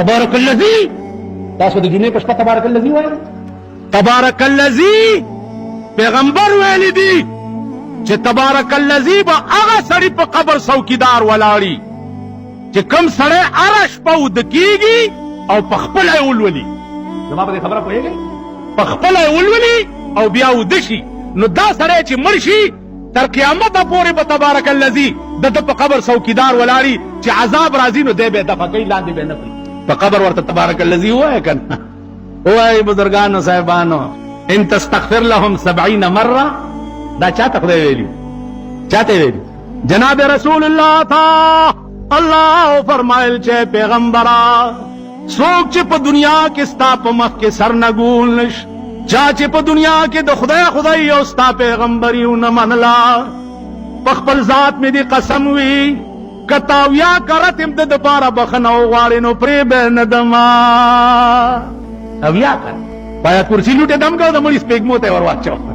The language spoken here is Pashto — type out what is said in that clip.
تبارك الذي تاسو د جمعې په شپه تبارک الذي وایي تبارک الذي پیغمبر ویلی دی چې تبارک الذي به هغه سړی په قبر څوکیدار ولاړی چې کم سړی هره شپه وده کیږي او په خپله یې ولولي. زما په دې خبره پوهېږئ؟ په خپله یې ولولي او بیا وده شي، نو دا سړی چې مړ شي تر قیامته پورې به تبارک الذي د ده په قبر څوکیدار ولاړي چې عذاب راځي نو دی به یې دفع کوي، لاندې به یې نه کړي. په قبر ورته تبارک الذي ووایه که نه ووایي بزرګانو صاحبانو ان تستغفر لهم 70 مره. دا چاته خدای ویلي؟ چاته ویلي؟ جناب رسول الله تا الله فرمایل چې پیغمبره څوک چې په دنیا کې ستا په مخ کې سر نه ګول نش، چا چې په دنیا کې د خدای خدای او ستا پیغمبري ونه منله، په خپل ذات مې دې قسم وي کتاویا کرت ام د دپاره بخنه وغواړې نو پرې به نه دما. او یا کړه باید کرسي لوټې دم کړه د مړي سپېږمو ته یې ور واچوه.